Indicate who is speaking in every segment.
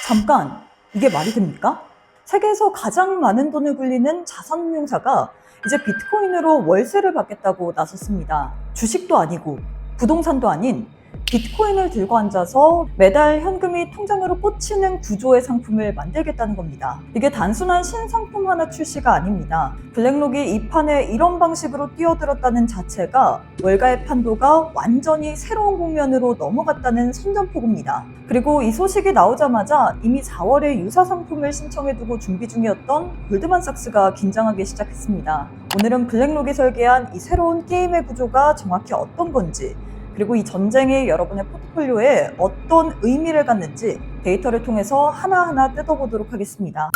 Speaker 1: 잠깐, 이게 말이 됩니까? 세계에서 가장 많은 돈을 굴리는 자산운용사가 이제 비트코인으로 월세를 받겠다고 나섰습니다. 주식도 아니고 부동산도 아닌 비트코인을 들고 앉아서 매달 현금이 통장으로 꽂히는 구조의 상품을 만들겠다는 겁니다. 이게 단순한 신상품 하나 출시가 아닙니다. 블랙록이 이 판에 이런 방식으로 뛰어들었다는 자체가 월가의 판도가 완전히 새로운 국면으로 넘어갔다는 선전포고입니다. 그리고 이 소식이 나오자마자 이미 4월에 유사 상품을 신청해두고 준비 중이었던 골드만삭스가 긴장하기 시작했습니다. 오늘은 블랙록이 설계한 이 새로운 게임의 구조가 정확히 어떤 건지, 그리고 이 전쟁이 여러분의 포트폴리오에 어떤 의미를 갖는지 데이터를 통해서 하나하나 뜯어보도록 하겠습니다.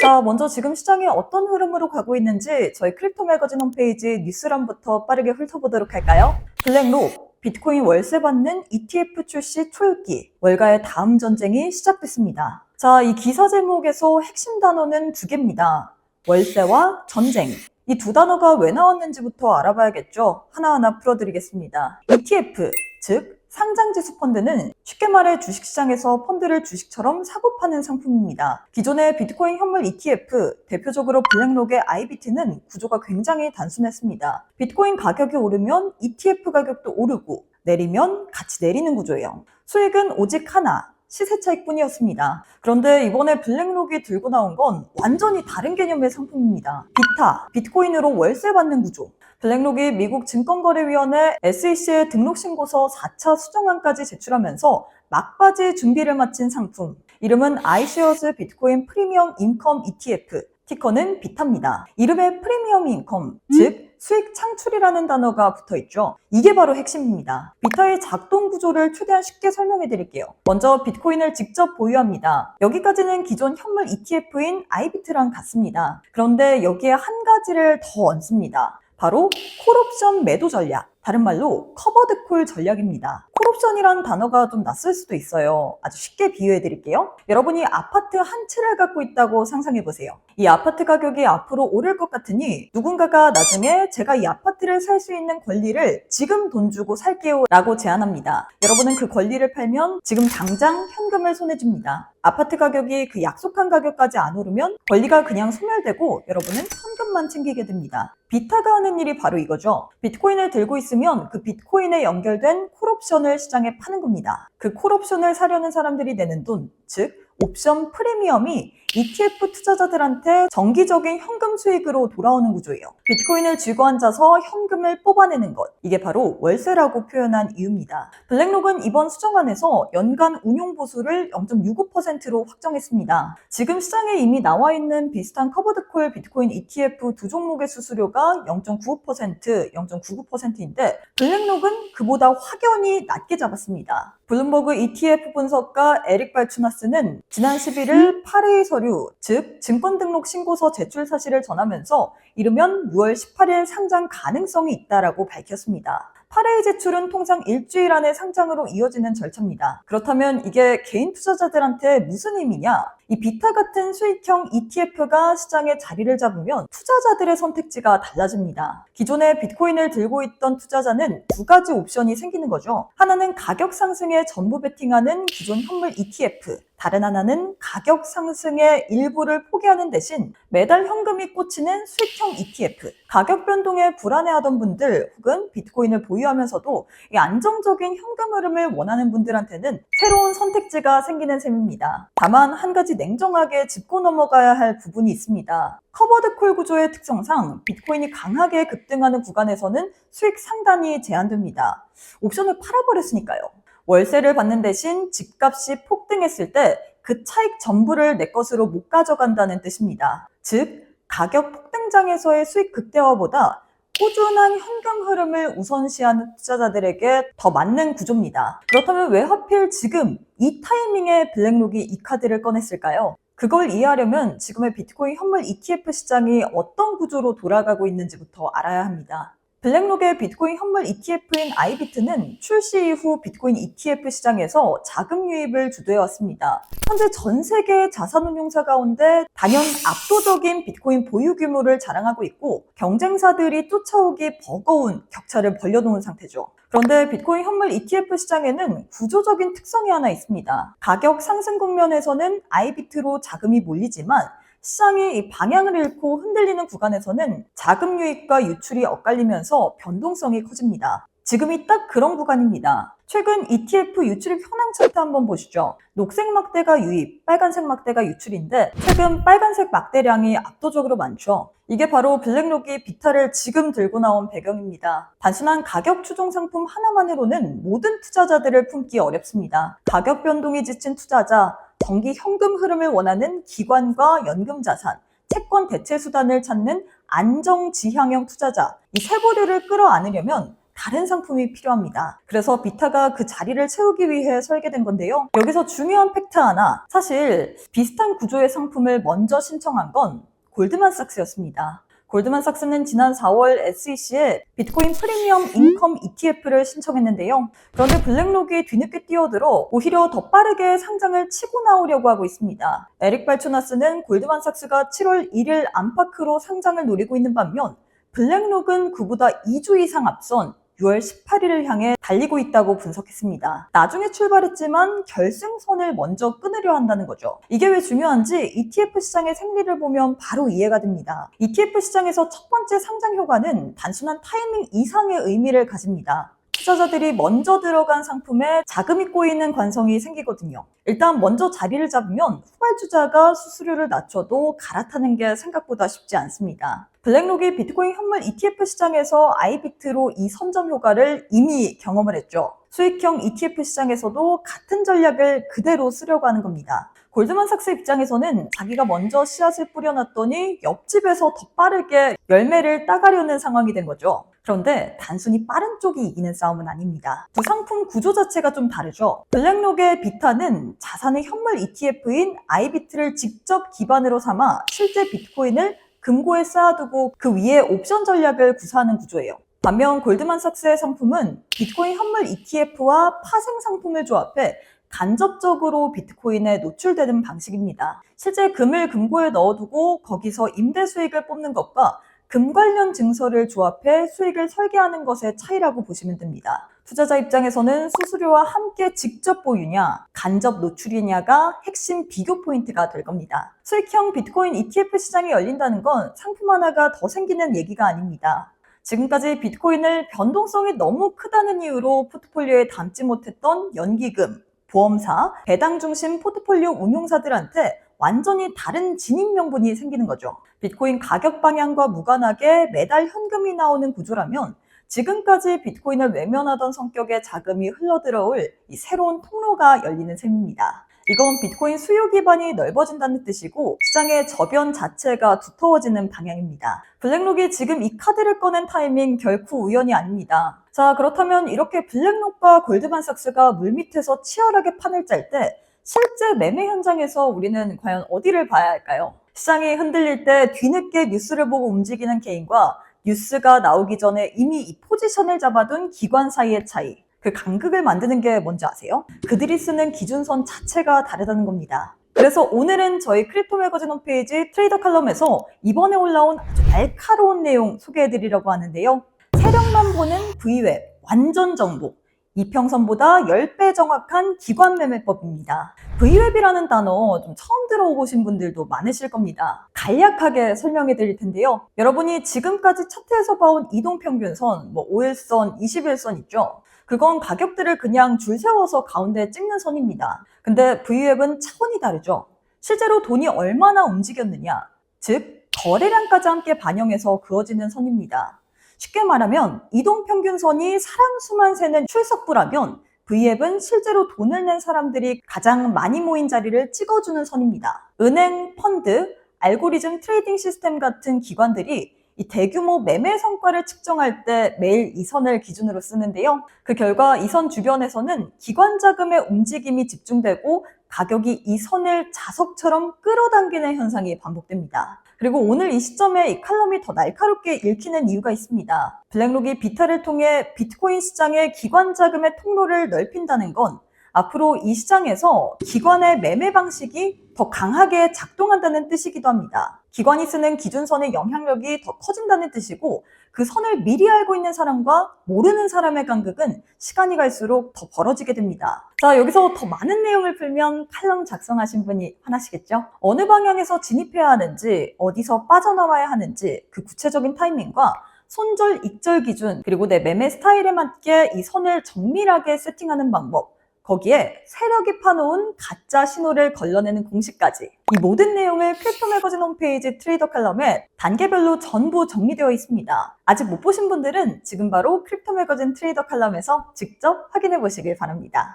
Speaker 1: 자, 먼저 지금 시장이 어떤 흐름으로 가고 있는지 저희 크립토 매거진 홈페이지 뉴스란부터 빠르게 훑어보도록 할까요? 블랙록, 비트코인 월세 받는 ETF 출시 초읽기, 월가의 다음 전쟁이 시작됐습니다. 자, 이 기사 제목에서 핵심 단어는 두 개입니다. 월세와 전쟁. 이 두 단어가 왜 나왔는지부터 알아봐야겠죠. 하나하나 풀어드리겠습니다. ETF, 즉 상장지수 펀드는 쉽게 말해 주식시장에서 펀드를 주식처럼 사고 파는 상품입니다. 기존의 비트코인 현물 ETF, 대표적으로 블랙록의 IBT는 구조가 굉장히 단순했습니다. 비트코인 가격이 오르면 ETF 가격도 오르고 내리면 같이 내리는 구조예요. 수익은 오직 하나, 시세 차익뿐이었습니다. 그런데 이번에 블랙록이 들고 나온 건 완전히 다른 개념의 상품입니다. 비타, 비트코인으로 월세 받는 구조. 블랙록이 미국 증권거래위원회 SEC에 등록 신고서 4차 수정안까지 제출하면서 막바지 준비를 마친 상품. 이름은 iShares 비트코인 프리미엄 인컴 ETF. 티커는 비타입니다. 이름에 프리미엄 인컴, 즉 수익 창출이라는 단어가 붙어있죠. 이게 바로 핵심입니다. 비타의 작동 구조를 최대한 쉽게 설명해 드릴게요. 먼저 비트코인을 직접 보유합니다. 여기까지는 기존 현물 ETF인 IBIT랑 같습니다. 그런데 여기에 한 가지를 더 얹습니다. 바로 콜옵션 매도 전략. 다른 말로 커버드 콜 전략입니다. 콜옵션이란 단어가 좀 낯설 수도 있어요. 아주 쉽게 비유해 드릴게요. 여러분이 아파트 한 채를 갖고 있다고 상상해 보세요. 이 아파트 가격이 앞으로 오를 것 같으니 누군가가 나중에 제가 이 아파트를 살 수 있는 권리를 지금 돈 주고 살게요 라고 제안합니다. 여러분은 그 권리를 팔면 지금 당장 현금을 손에 줍니다. 아파트 가격이 그 약속한 가격까지 안 오르면 권리가 그냥 소멸되고 여러분은 현금만 챙기게 됩니다. 비타가 하는 일이 바로 이거죠. 비트코인을 들고 있으면 그 비트코인에 연결된 콜옵션을 시장에 파는 겁니다. 그 콜옵션을 사려는 사람들이 내는 돈, 즉 옵션 프리미엄이 ETF 투자자들한테 정기적인 현금 수익으로 돌아오는 구조예요. 비트코인을 쥐고 앉아서 현금을 뽑아내는 것, 이게 바로 월세라고 표현한 이유입니다. 블랙록은 이번 수정안에서 연간 운용 보수를 0.65%로 확정했습니다. 지금 시장에 이미 나와 있는 비슷한 커버드콜 비트코인 ETF 두 종목의 수수료가 0.95%, 0.99%인데 블랙록은 그보다 확연히 낮게 잡았습니다. 블룸버그 ETF 분석가 에릭 발추나스는 지난 11일 8회 서류, 즉 증권등록 신고서 제출 사실을 전하면서 이르면 6월 18일 상장 가능성이 있다라고 밝혔습니다. 8회 제출은 통상 일주일 안에 상장으로 이어지는 절차입니다. 그렇다면 이게 개인 투자자들한테 무슨 의미냐? 이 비타 같은 수익형 ETF가 시장에 자리를 잡으면 투자자들의 선택지가 달라집니다. 기존에 비트코인을 들고 있던 투자자는 두 가지 옵션이 생기는 거죠. 하나는 가격 상승에 전부 베팅하는 기존 현물 ETF, 다른 하나는 가격 상승의 일부를 포기하는 대신 매달 현금이 꽂히는 수익형 ETF. 가격 변동에 불안해하던 분들 혹은 비트코인을 보유하면서도 이 안정적인 현금 흐름을 원하는 분들한테는 새로운 선택지가 생기는 셈입니다. 다만 한 가지 냉정하게 짚고 넘어가야 할 부분이 있습니다. 커버드콜 구조의 특성상 비트코인이 강하게 급등하는 구간에서는 수익 상단이 제한됩니다. 옵션을 팔아버렸으니까요. 월세를 받는 대신 집값이 폭등했을 때 그 차익 전부를 내 것으로 못 가져간다는 뜻입니다. 즉, 가격 폭등장에서의 수익 극대화보다 꾸준한 현금 흐름을 우선시하는 투자자들에게 더 맞는 구조입니다. 그렇다면 왜 하필 지금 이 타이밍에 블랙록이 이 카드를 꺼냈을까요? 그걸 이해하려면 지금의 비트코인 현물 ETF 시장이 어떤 구조로 돌아가고 있는지부터 알아야 합니다. 블랙록의 비트코인 현물 ETF인 IBIT는 출시 이후 비트코인 ETF 시장에서 자금 유입을 주도해왔습니다. 현재 전 세계 자산운용사 가운데 단연 압도적인 비트코인 보유 규모를 자랑하고 있고 경쟁사들이 쫓아오기 버거운 격차를 벌려놓은 상태죠. 그런데 비트코인 현물 ETF 시장에는 구조적인 특성이 하나 있습니다. 가격 상승 국면에서는 아이비트로 자금이 몰리지만 시장이 이 방향을 잃고 흔들리는 구간에서는 자금 유입과 유출이 엇갈리면서 변동성이 커집니다. 지금이 딱 그런 구간입니다. 최근 ETF 유출입 현황 차트 한번 보시죠. 녹색 막대가 유입, 빨간색 막대가 유출인데 최근 빨간색 막대량이 압도적으로 많죠. 이게 바로 블랙록이 비타를 지금 들고 나온 배경입니다. 단순한 가격 추종 상품 하나만으로는 모든 투자자들을 품기 어렵습니다. 가격 변동이 지친 투자자, 정기 현금 흐름을 원하는 기관과 연금 자산, 채권 대체 수단을 찾는 안정 지향형 투자자, 이 세 부류를 끌어안으려면 다른 상품이 필요합니다. 그래서 비타가 그 자리를 채우기 위해 설계된 건데요. 여기서 중요한 팩트 하나, 사실 비슷한 구조의 상품을 먼저 신청한 건 골드만삭스였습니다. 골드만삭스는 지난 4월 SEC에 비트코인 프리미엄 인컴 ETF를 신청했는데요. 그런데 블랙록이 뒤늦게 뛰어들어 오히려 더 빠르게 상장을 치고 나오려고 하고 있습니다. 에릭 발초나스는 골드만삭스가 7월 1일 안팎으로 상장을 노리고 있는 반면 블랙록은 그보다 2주 이상 앞선 6월 18일을 향해 달리고 있다고 분석했습니다. 나중에 출발했지만 결승선을 먼저 끊으려 한다는 거죠. 이게 왜 중요한지 ETF 시장의 생리를 보면 바로 이해가 됩니다. ETF 시장에서 첫 번째 상장 효과는 단순한 타이밍 이상의 의미를 가집니다. 투자자들이 먼저 들어간 상품에 자금이 꼬이는 관성이 생기거든요. 일단 먼저 자리를 잡으면 후발주자가 수수료를 낮춰도 갈아타는 게 생각보다 쉽지 않습니다. 블랙록이 비트코인 현물 ETF 시장에서 아이비트로 이 선점 효과를 이미 경험을 했죠. 수익형 ETF 시장에서도 같은 전략을 그대로 쓰려고 하는 겁니다. 골드만삭스 입장에서는 자기가 먼저 씨앗을 뿌려놨더니 옆집에서 더 빠르게 열매를 따가려는 상황이 된 거죠. 그런데 단순히 빠른 쪽이 이기는 싸움은 아닙니다. 두 상품 구조 자체가 좀 다르죠. 블랙록의 비타는 자산의 현물 ETF인 아이비트를 직접 기반으로 삼아 실제 비트코인을 금고에 쌓아두고 그 위에 옵션 전략을 구사하는 구조예요. 반면 골드만삭스의 상품은 비트코인 현물 ETF와 파생 상품을 조합해 간접적으로 비트코인에 노출되는 방식입니다. 실제 금을 금고에 넣어두고 거기서 임대 수익을 뽑는 것과 금 관련 증서를 조합해 수익을 설계하는 것의 차이라고 보시면 됩니다. 투자자 입장에서는 수수료와 함께 직접 보유냐, 간접 노출이냐가 핵심 비교 포인트가 될 겁니다. 수익형 비트코인 ETF 시장이 열린다는 건 상품 하나가 더 생기는 얘기가 아닙니다. 지금까지 비트코인을 변동성이 너무 크다는 이유로 포트폴리오에 담지 못했던 연기금, 보험사, 배당 중심 포트폴리오 운용사들한테 완전히 다른 진입 명분이 생기는 거죠. 비트코인 가격 방향과 무관하게 매달 현금이 나오는 구조라면 지금까지 비트코인을 외면하던 성격의 자금이 흘러들어올 이 새로운 통로가 열리는 셈입니다. 이건 비트코인 수요 기반이 넓어진다는 뜻이고 시장의 저변 자체가 두터워지는 방향입니다. 블랙록이 지금 이 카드를 꺼낸 타이밍 결코 우연이 아닙니다. 자, 그렇다면 이렇게 블랙록과 골드만삭스가 물밑에서 치열하게 판을 짤 때 실제 매매 현장에서 우리는 과연 어디를 봐야 할까요? 시장이 흔들릴 때 뒤늦게 뉴스를 보고 움직이는 개인과 뉴스가 나오기 전에 이미 이 포지션을 잡아둔 기관 사이의 차이. 그 간극을 만드는 게 뭔지 아세요? 그들이 쓰는 기준선 자체가 다르다는 겁니다. 그래서 오늘은 저희 크립토 매거진 홈페이지 트레이더 칼럼에서 이번에 올라온 아주 날카로운 내용 소개해드리려고 하는데요. 세력만 보는 V웹, 완전 정보. 이평선보다 10배 정확한 기관 매매법입니다. V웹이라는 단어 좀 처음 들어보신 분들도 많으실 겁니다. 간략하게 설명해 드릴 텐데요. 여러분이 지금까지 차트에서 봐온 이동평균선, 5일선, 21선 있죠? 그건 가격들을 그냥 줄 세워서 가운데 찍는 선입니다. 근데 V웹은 차원이 다르죠. 실제로 돈이 얼마나 움직였느냐, 즉 거래량까지 함께 반영해서 그어지는 선입니다. 쉽게 말하면 이동평균선이 사람 수만 세는 출석부라면 V앱은 실제로 돈을 낸 사람들이 가장 많이 모인 자리를 찍어주는 선입니다. 은행, 펀드, 알고리즘 트레이딩 시스템 같은 기관들이 이 대규모 매매 성과를 측정할 때 매일 이 선을 기준으로 쓰는데요. 그 결과 이 선 주변에서는 기관 자금의 움직임이 집중되고 가격이 이 선을 자석처럼 끌어당기는 현상이 반복됩니다. 그리고 오늘 이 시점에 이 칼럼이 더 날카롭게 읽히는 이유가 있습니다. 블랙록이 비타를 통해 비트코인 시장의 기관 자금의 통로를 넓힌다는 건 앞으로 이 시장에서 기관의 매매 방식이 더 강하게 작동한다는 뜻이기도 합니다. 기관이 쓰는 기준선의 영향력이 더 커진다는 뜻이고 그 선을 미리 알고 있는 사람과 모르는 사람의 간극은 시간이 갈수록 더 벌어지게 됩니다. 자, 여기서 더 많은 내용을 풀면 칼럼 작성하신 분이 화나시겠죠? 어느 방향에서 진입해야 하는지, 어디서 빠져나와야 하는지 그 구체적인 타이밍과 손절, 익절 기준, 그리고 내 매매 스타일에 맞게 이 선을 정밀하게 세팅하는 방법, 거기에 세력이 파놓은 가짜 신호를 걸러내는 공식까지, 이 모든 내용을 크립토 매거진 홈페이지 트레이더 칼럼에 단계별로 전부 정리되어 있습니다. 아직 못 보신 분들은 지금 바로 크립토 매거진 트레이더 칼럼에서 직접 확인해 보시길 바랍니다.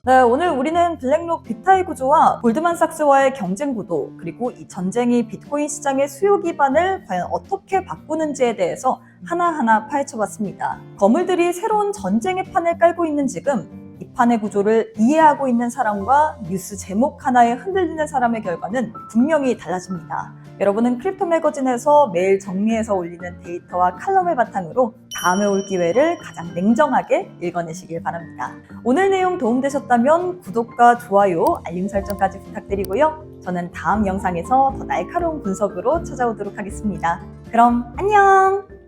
Speaker 1: 네, 오늘 우리는 블랙록 빅타이 구조와 골드만삭스와의 경쟁 구도, 그리고 이 전쟁이 비트코인 시장의 수요 기반을 과연 어떻게 바꾸는지에 대해서 하나하나 파헤쳐봤습니다. 거물들이 새로운 전쟁의 판을 깔고 있는 지금 이 판의 구조를 이해하고 있는 사람과 뉴스 제목 하나에 흔들리는 사람의 결과는 분명히 달라집니다. 여러분은 크립토 매거진에서 매일 정리해서 올리는 데이터와 칼럼을 바탕으로 다음에 올 기회를 가장 냉정하게 읽어내시길 바랍니다. 오늘 내용 도움되셨다면 구독과 좋아요, 알림 설정까지 부탁드리고요. 저는 다음 영상에서 더 날카로운 분석으로 찾아오도록 하겠습니다. 그럼 안녕!